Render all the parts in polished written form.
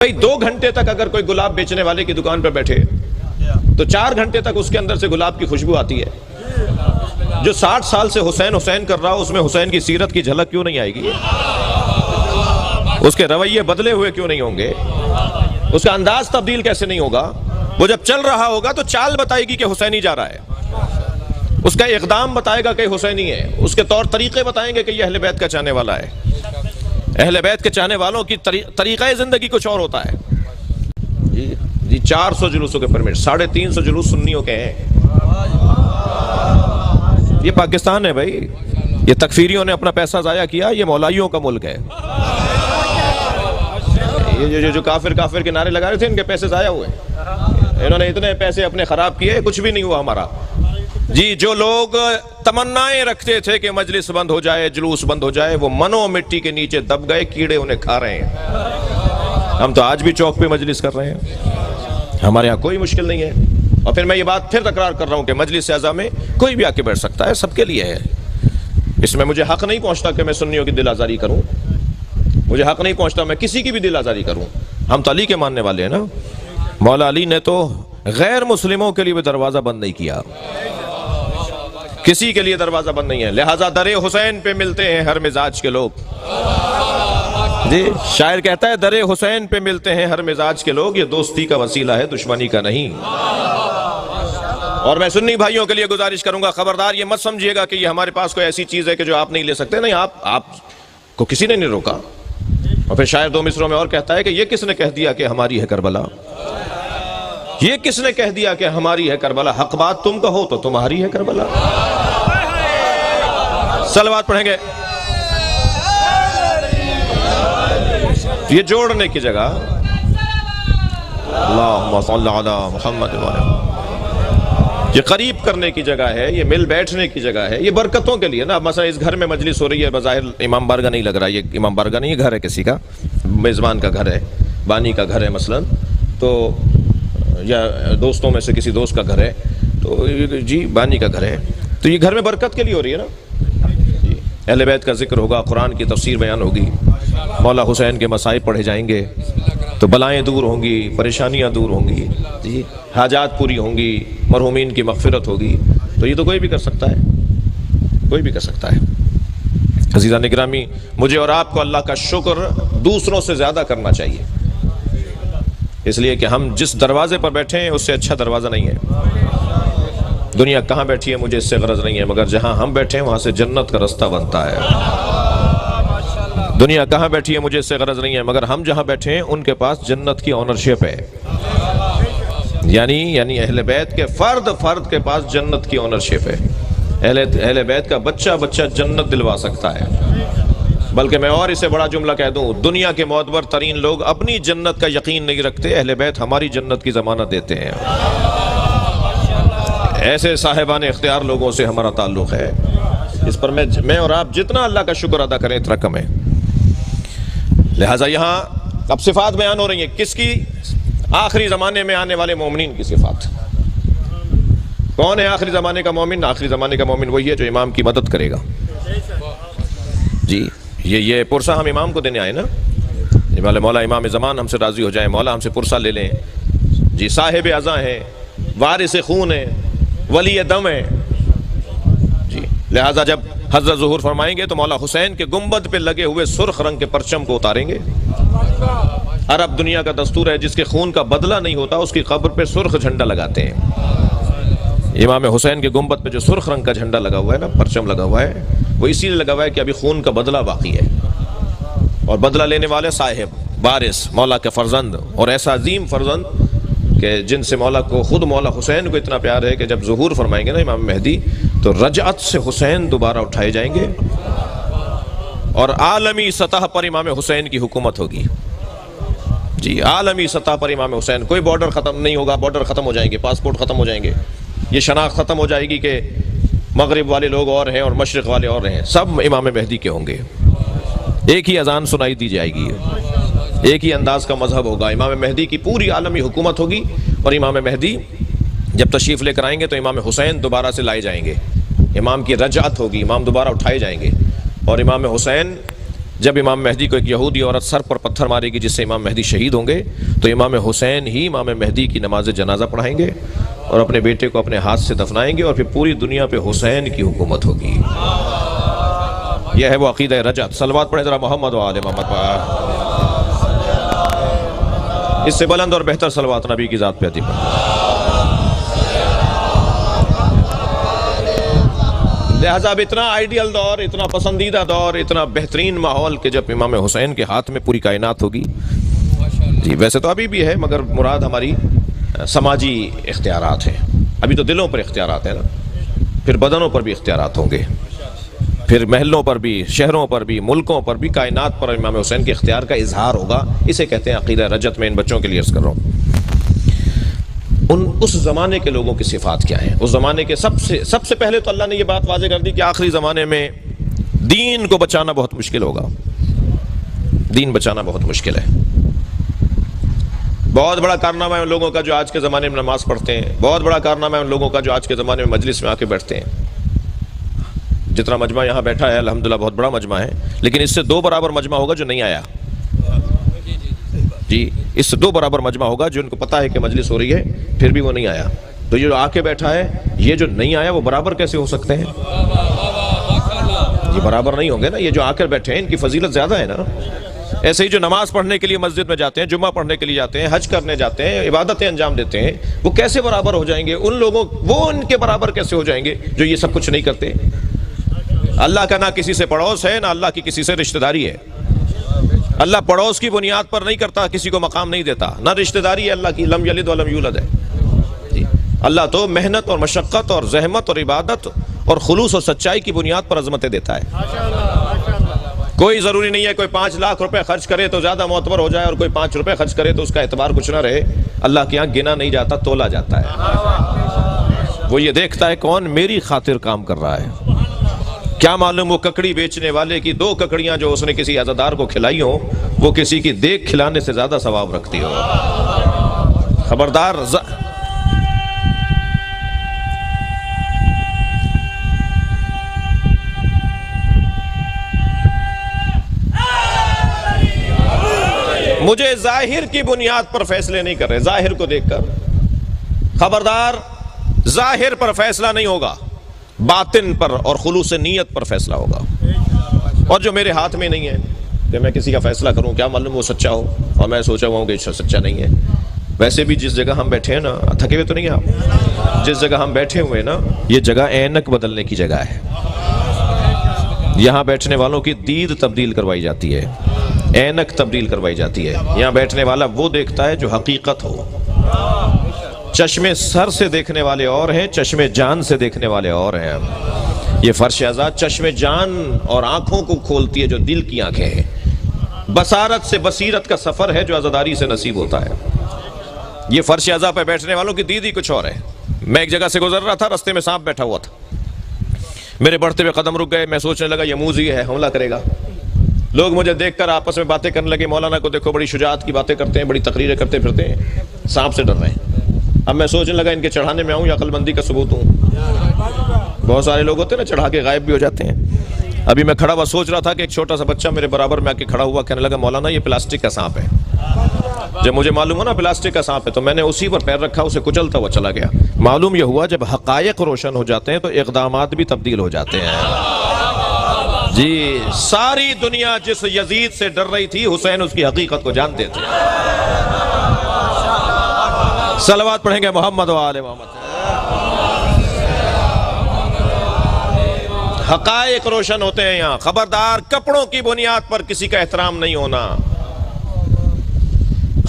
भाई 2 घंटे तक अगर कोई गुलाब बेचने वाले की दुकान पर बैठे तो 4 घंटे तक उसके अंदर से गुलाब की खुशबू आती है। जो 60 साल से हुसैन हुसैन कर रहा हो उसमें हुसैन की सीरत की झलक क्यों नहीं आएगी? उसके रवैये बदले हुए क्यों नहीं होंगे? उसका अंदाज तब्दील कैसे नहीं होगा? वो जब चल रहा होगा तो चाल बताएगी कि हुसैनी जा रहा है, उसका इक़दाम बताएगा कि हुसैनी है, उसके तौर तरीके बताएंगे कि यह अहले बैत का चाहने वाला है। अहले बैत के चाहने वालों की तरीक़ा ज़िंदगी कुछ और होता है। जी 400 जुलूसों के परमिट, 350 जुलूस सुन्नियों के हैं। ये पाकिस्तान है भाई, ये तकफीरियों ने अपना पैसा ज़ाया किया, ये मौलाइयों का मुल्क है। ये जो काफिर काफिर के नारे लगा रहे थे, इनके पैसे ज़ाया हुए। इन्होंने इतने पैसे अपने ख़राब किए, कुछ भी नहीं हुआ हमारा। जी जो लोग तमन्नाएं रखते थे कि मजलिस बंद हो जाए, जुलूस बंद हो जाए, वो मनो मिट्टी के नीचे दब गए, कीड़े उन्हें खा रहे हैं। हम तो आज भी चौक पे मजलिस कर रहे हैं, हमारे यहाँ कोई मुश्किल नहीं है। और फिर मैं ये बात फिर तकरार कर रहा हूँ कि मजलिस आज़ा में कोई भी आके बैठ सकता है, सबके लिए है। इसमें मुझे हक नहीं पहुँचता कि मैं सुन्नियों की दिल आज़ारी करूँ, मुझे हक नहीं पहुँचता मैं किसी की भी दिल आज़ारी करूँ। हम तो अली के मानने वाले हैं ना। मौला अली ने तो गैर मुस्लिमों के लिए भी दरवाज़ा बंद नहीं किया, किसी के लिए दरवाजा बंद नहीं है। लिहाजा दरे हुसैन पे मिलते हैं हर मिजाज के लोग। जी शायर कहता है, दरे हुसैन पे मिलते हैं हर मिजाज के लोग, ये दोस्ती का वसीला है, दुश्मनी का नहीं। और मैं सुन्नी भाइयों के लिए गुजारिश करूंगा, खबरदार ये मत समझिएगा कि ये हमारे पास कोई ऐसी चीज है कि जो आप नहीं ले सकते। नहीं, आपको किसी ने नहीं रोका। और फिर शायर 2 मिसरों में और कहता है कि ये किसने कह दिया कि हमारी है करबला, ये किसने कह दिया कि हमारी है करबला, हक बात तुम कहो तो तुम्हारी है करबला। सलवात पढ़ेंगे। ये जोड़ने की जगह, अल्लाहुम्मा सल्ली अला मुहम्मद व अला, ये करीब करने की जगह है, ये मिल बैठने की जगह है, ये बरकतों के लिए ना। मसला इस घर में मजलिस हो रही है, बज़ाहिर इमाम बारगाह नहीं लग रहा, ये इमाम बारगाह नहीं, ये घर है किसी का, मेज़बान का घर है, बानी का घर है मसलन, तो या दोस्तों में से किसी दोस्त का घर है, तो जी बानी का घर है, तो ये घर में बरकत के लिए हो रही है ना। जी अहले बैत का जिक्र होगा, कुरान की तफसीर बयान होगी, मौला हुसैन के मसाइब पढ़े जाएंगे तो बलाएं दूर होंगी, परेशानियां दूर होंगी, जी हाजात पूरी होंगी, मरहूमीन की मग़फ़िरत होगी। तो ये तो कोई भी कर सकता है, कोई भी कर सकता है। अज़ीज़ान गिरामी, मुझे और आपको अल्लाह का शुक्र दूसरों से ज़्यादा करना चाहिए, इसलिए कि हम जिस दरवाजे पर बैठे हैं उससे अच्छा दरवाज़ा नहीं है। दुनिया कहाँ बैठी है मुझे इससे गरज नहीं है, मगर जहाँ हम बैठे हैं वहाँ से जन्नत का रास्ता बनता है। दुनिया कहाँ बैठी है मुझे इससे गरज नहीं है, मगर हम जहाँ बैठे हैं उनके पास जन्नत की ऑनरशिप है। यानी अहले बैत के फर्द के पास जन्नत की ऑनरशिप है। अहले बैत का बच्चा जन्नत दिलवा सकता है। बल्कि मैं और इससे बड़ा जुमला कह दूं, दुनिया के मोतबर तरीन लोग अपनी जन्नत का यकीन नहीं रखते, अहले बैत हमारी जन्नत की ज़मानत देते हैं। ऐसे साहिबान इख्तियार लोगों से हमारा ताल्लुक़ है। इस पर मैं और आप जितना अल्लाह का शुक्र अदा करें इतना कम है। लिहाजा यहाँ अब सिफ़ात बयान हो रही है, किसकी? आखिरी ज़माने में आने वाले मोमिनीन की सिफ़ात। कौन है आखिरी ज़माने का मोमिन? आखिरी ज़माने का मोमिन वही है जो इमाम की मदद करेगा। जी ये पुरसा हम इमाम को देने आए ना, वाले मौला इमाम ज़मान हमसे राज़ी हो जाए, मौला हमसे पुरसा ले लें। जी साहिब अज़ा हैं, वारिस खून है, वली दम है। जी लिहाजा जब हज़रत ज़ुहूर फरमाएंगे तो मौला हुसैन के गुंबद पे लगे हुए सुर्ख रंग के परचम को उतारेंगे। अरब दुनिया का दस्तूर है, जिसके खून का बदला नहीं होता उसकी कब्र पे सुर्ख झंडा लगाते हैं। इमाम हुसैन के गुंबद पे जो सुर्ख रंग का झंडा लगा हुआ है ना, परचम लगा हुआ है, वो इसीलिए लगा हुआ है कि अभी खून का बदला बाकी है। और बदला लेने वाले साहिब वारिस मौला के फर्जंद, और ऐसा अजीम फर्जंद कि जिनसे मौला को खुद मौला हुसैन को इतना प्यार है कि जब ज़ुहूर फरमाएंगे ना इमाम मेहदी तो रजअत से हुसैन दोबारा उठाए जाएंगे और आलमी सतह पर इमाम हुसैन की हुकूमत होगी। जी आलमी सतह पर इमाम हुसैन, कोई बॉर्डर ख़त्म नहीं होगा, बॉर्डर ख़त्म हो जाएंगे, पासपोर्ट ख़त्म हो जाएंगे, ये शनाख्त ख़त्म हो जाएगी कि मगरिब वाले लोग और हैं और मशरिक़ वाले और हैं, सब इमाम मेहदी के होंगे। एक ही अजान सुनाई दी जाएगी, एक ही अंदाज का मजहब होगा। इमाम मेहदी की पूरी आलमी हुकूमत होगी और इमाम मेहदी जब तशरीफ़ लेकर आएंगे तो इमाम हुसैन दोबारा से लाए जाएंगे, इमाम की रजअत होगी, इमाम दोबारा उठाए जाएंगे और इमाम हुसैन जब इमाम मेहदी को एक यहूदी औरत सर पर पत्थर मारेगी जिससे इमाम मेहदी शहीद होंगे, तो इमाम हुसैन ही इमाम मेहदी की नमाज जनाजा पढ़ाएंगे और अपने बेटे को अपने हाथ से दफनाएंगे और फिर पूरी दुनिया पे हुसैन की हुकूमत होगी। यह है वो अकीदा रजत। सलवात पढ़े जरा मोहम्मद व आले मोहम्मद पर। इससे बुलंद और बेहतर सलवात नबी की ज़ात पे अती पढ़े। लिहाजा अब इतना आइडियल दौर, इतना पसंदीदा दौर, इतना बेहतरीन माहौल कि जब इमाम हुसैन के हाथ में पूरी कायनात होगी। जी वैसे तो अभी भी है, मगर मुराद हमारी समाजी इख्तियारात हैं। अभी तो दिलों पर इख्तियारात हैं ना, फिर बदनों पर भी इख्तियारात होंगे, फिर महलों पर भी, शहरों पर भी, मुल्कों पर भी, कायनात पर इमाम हुसैन के इख्तियार का इजहार होगा। इसे कहते हैं अकीदा रजत। में इन बच्चों के लिए अर्ज़ कर रहा हूँ, उस ज़माने के लोगों की सिफात क्या है। उस ज़माने के सबसे पहले तो अल्लाह ने यह बात वाज़े कर दी कि आखिरी ज़माने में दीन को बचाना बहुत मुश्किल होगा। दीन बचाना बहुत मुश्किल है। बहुत बड़ा कारनामा है उन लोगों का जो आज के ज़माने में नमाज पढ़ते हैं। बहुत बड़ा कारनामा है उन लोगों का जो आज के ज़माने में मजलिस में आके बैठते हैं। जितना मजमा यहाँ बैठा है अल्हम्दुलिल्लाह बहुत बड़ा मजमा है, लेकिन इससे 2 बराबर मजमा होगा जो नहीं आया। जी इससे 2 बराबर मजमा होगा जो उनको पता है कि मजलिस हो रही है फिर भी वो नहीं आया। तो ये जो आके बैठा है, ये जो नहीं आया, वो बराबर कैसे हो सकते हैं? ये बराबर नहीं होंगे ना। ये जो आकर बैठे हैं इनकी फजीलत ज्यादा है ना। ऐसे ही जो नमाज पढ़ने के लिए मस्जिद में जाते हैं, जुम्मा पढ़ने के लिए जाते हैं, हज करने जाते हैं, इबादतें अंजाम देते हैं, वो कैसे बराबर हो जाएंगे उन लोगों, वो उनके बराबर कैसे हो जाएंगे जो ये सब कुछ नहीं करते? अल्लाह का ना किसी से पड़ोस है, ना अल्लाह की किसी से रिश्तेदारी है। अल्लाह पड़ोस की बुनियाद पर नहीं करता, किसी को मकाम नहीं देता, ना रिश्तेदारी है अल्लाह की, लम यलिद व लम यूलद है। अल्लाह तो मेहनत और मशक्क़त और जहमत और इबादत और खुलूस और सच्चाई की बुनियाद पर अज़मतें देता है। कोई ज़रूरी नहीं है कोई 5 लाख रुपए खर्च करे तो ज़्यादा मोतबर हो जाए और कोई 5 रुपए खर्च करे तो उसका एतबार कुछ ना रहे। अल्लाह के यहाँ गिना नहीं जाता, तोला जाता है। वो ये देखता है कौन मेरी खातिर काम कर रहा है। क्या मालूम वो ककड़ी बेचने वाले की 2 ककड़ियां जो उसने किसी अज़ादार को खिलाई हो, वो किसी की देख खिलाने से ज्यादा सवाब रखती हो। खबरदार। मुझे जाहिर की बुनियाद पर फैसले नहीं कर रहे, जाहिर को देखकर। खबरदार, जाहिर पर फैसला नहीं होगा, बातिन पर और खुलूस नीयत पर फैसला होगा। और जो मेरे हाथ में नहीं है कि मैं किसी का फैसला करूं, क्या मालूम वो सच्चा हो और मैं सोचा हुआ हूं कि सच्चा नहीं है। वैसे भी जिस जगह हम बैठे हैं ना, थके हुए तो नहीं आप, जिस जगह हम बैठे हुए ना, ये जगह ऐनक बदलने की जगह है। यहाँ बैठने वालों की दीद तब्दील करवाई जाती है, ऐनक तब्दील करवाई जाती है। यहाँ बैठने वाला वो देखता है जो हकीकत हो। चश्मे सर से देखने वाले और हैं, चश्मे जान से देखने वाले और हैं। ये फर्श आज़ाद चश्मे जान और आंखों को खोलती है जो दिल की आंखें हैं। बसारत से बसीरत का सफर है जो आज़ादारी से नसीब होता है। ये फर्श आज़ाद पे बैठने वालों की दीदी कुछ और है। मैं एक जगह से गुजर रहा था, रास्ते में सांप बैठा हुआ था। मेरे बढ़ते हुए कदम रुक गए। मैं सोचने लगा ये मूजी है, हमला करेगा। लोग मुझे देखकर आपस में बातें करने लगे, मौलाना को देखो बड़ी शुजाअत की बातें करते हैं, बड़ी तकरीरें करते फिरते हैं, सांप से डर रहे हैं। अब मैं सोचने लगा इनके चढ़ाने में आऊँ या अक्लमंदी का सबूत हूँ। बहुत सारे लोग होते हैं ना, चढ़ा के गायब भी हो जाते हैं। अभी मैं खड़ा हुआ सोच रहा था कि एक छोटा सा बच्चा मेरे बराबर में आके खड़ा हुआ, कहने लगा मौलाना ये प्लास्टिक का सांप है। जब मुझे मालूम हो ना प्लास्टिक का सांप है, तो मैंने उसी पर पैर रखा, उसे कुचलता हुआ चला गया। मालूम यह हुआ जब हकायक रोशन हो जाते हैं तो इक़दामात भी तब्दील हो जाते हैं। जी, सारी दुनिया जिस यजीद से डर रही थी, हुसैन उसकी हकीकत को जानते थे। सलवात पढ़ेंगे मोहम्मद व आले मोहम्मद। हकायक रोशन होते हैं यहाँ। खबरदार, कपड़ों की बुनियाद पर किसी का एहतराम नहीं होना।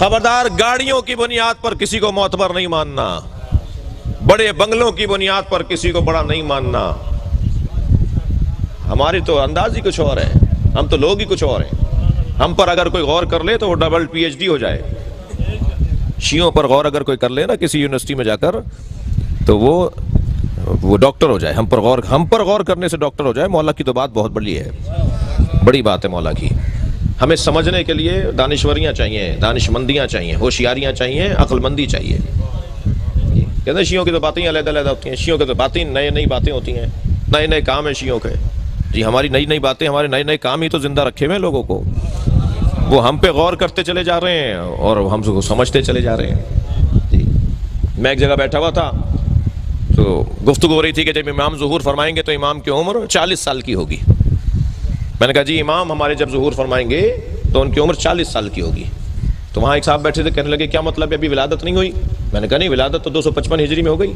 खबरदार, गाड़ियों की बुनियाद पर किसी को मोतबर नहीं मानना। बड़े बंगलों की बुनियाद पर किसी को बड़ा नहीं मानना। हमारी तो अंदाज ही कुछ और है, हम तो लोग ही कुछ और हैं। हम पर अगर कोई गौर कर ले तो वो डबल PhD हो जाए। शियों पर गौर अगर कोई कर ले ना किसी यूनिवर्सिटी में जाकर, तो वो डॉक्टर हो जाए। हम पर गौर करने से डॉक्टर हो जाए। मौला की तो बात बहुत बड़ी है, बड़ी बात है मौला की। हमें समझने के लिए दानिश्वरियाँ चाहिए, दानिशमंदियाँ चाहिए, होशियारियाँ चाहिए, अक्लमंदी चाहिए। कहते हैं शियों की तो बातें अलग अलग होती हैं। शियों की तो बातें नई नई बातें होती हैं, नए नए काम हैं शियों के। जी हमारी नई नई बातें, हमारे नए नए काम ही तो जिंदा रखे हुए हैं लोगों को। वो हम पे गौर करते चले जा रहे हैं और हम उसको समझते चले जा रहे हैं जी। मैं एक जगह बैठा हुआ था तो गुफ्तगू हो रही थी कि जब इमाम ज़ुहूर फरमाएंगे तो इमाम की उम्र 40 साल की होगी। मैंने कहा जी इमाम हमारे जब ज़ुहूर फरमाएंगे तो उनकी उम्र 40 साल की होगी। तो वहाँ एक साहब बैठे थे, कहने लगे क्या मतलब है, अभी विलादत नहीं हुई? मैंने कहा नहीं, विलादत तो 255 हिजरी में हो गई।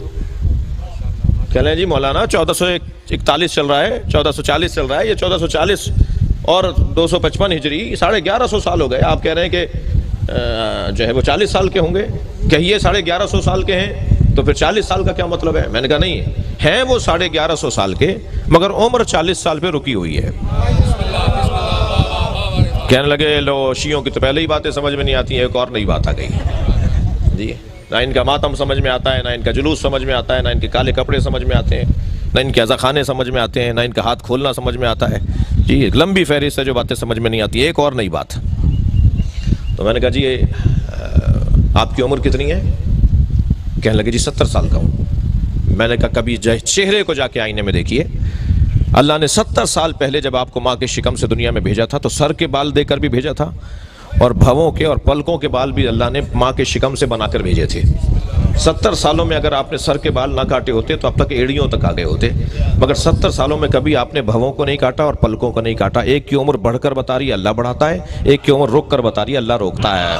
कह रहे हैं जी मौलाना 1441 चल रहा है, 1440 चल रहा है, ये 1440 और 255 हिजरी 1150 साल हो गए। आप कह रहे हैं कि जो है वो 40 साल के होंगे। कहिए 1150 साल के हैं तो फिर 40 साल का क्या मतलब है? मैंने कहा नहीं हैं वो 1150 साल के, मगर उम्र 40 साल पे रुकी हुई है। कहने लगे लो शियों की तो पहले ही बातें समझ में नहीं आती है, एक और नई बात आ गई जी। ना इनका मातम समझ में आता है, ना इनका जुलूस समझ में आता है, ना इनके काले कपड़े समझ में आते हैं, ना इनके अज़ाखाने समझ में आते हैं, ना इनका हाथ खोलना समझ में आता है जी। एक लंबी फहरिस्त है जो बातें समझ में नहीं आती, एक और नई बात। तो मैंने कहा जी आपकी उम्र कितनी है? कहने लगे जी 70 साल का हूँ। मैंने कहा कभी चेहरे को जाके आईने में देखिए। अल्लाह ने 70 साल पहले जब आपको माँ के शिकम से दुनिया में भेजा था तो सर के बाल देकर भी भेजा था और भवों के और पलकों के बाल भी अल्लाह ने माँ के शिकम से बनाकर भेजे थे। 70 सालों में अगर आपने सर के बाल ना काटे होते तो अब तक एड़ियों तक आ गए होते, मगर 70 सालों में कभी आपने भवों को नहीं काटा और पलकों को नहीं काटा। एक की उम्र बढ़कर बता रही है अल्लाह बढ़ाता है, एक की उम्र रुक कर बता रही है अल्लाह रोकता है।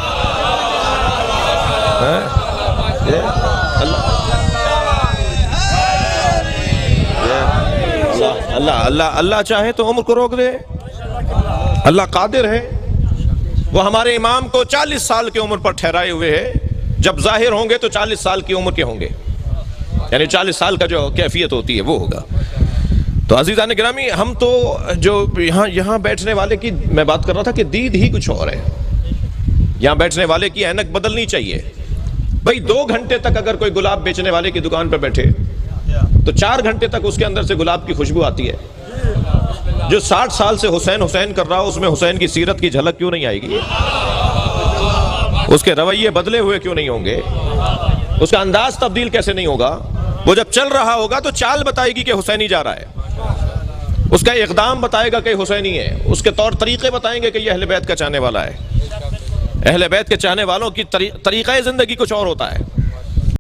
अल्लाह अल्लाह अल्लाह चाहे तो उम्र को रोक दे, अल्लाह कादिर है। वो हमारे इमाम को 40 साल की उम्र पर ठहराए हुए है। जब जाहिर होंगे तो 40 साल की उम्र के होंगे, यानी 40 साल का जो कैफियत होती है वो होगा। तो अजीज़ान गिरामी, हम तो जो यहाँ बैठने वाले की मैं बात कर रहा था कि दीद ही कुछ और है। यहाँ बैठने वाले की ऐनक बदलनी चाहिए। भाई 2 घंटे तक अगर कोई गुलाब बेचने वाले की दुकान पर बैठे तो 4 घंटे तक उसके अंदर से गुलाब की खुशबू आती है। जो 60 साल से हुसैन हुसैन कर रहा हो उसमें हुसैन की सीरत की झलक क्यों नहीं आएगी? उसके रवैये बदले हुए क्यों नहीं होंगे? उसका अंदाज तब्दील कैसे नहीं होगा? वो जब चल रहा होगा तो चाल बताएगी कि हुसैनी जा रहा है, उसका इक़दाम बताएगा कि हुसैनी है, उसके तौर तरीके बताएंगे कि यह अहले बैत का चाहने वाला है। अहले बैत के चाहने वालों की तरीक़ा ज़िंदगी कुछ और होता है।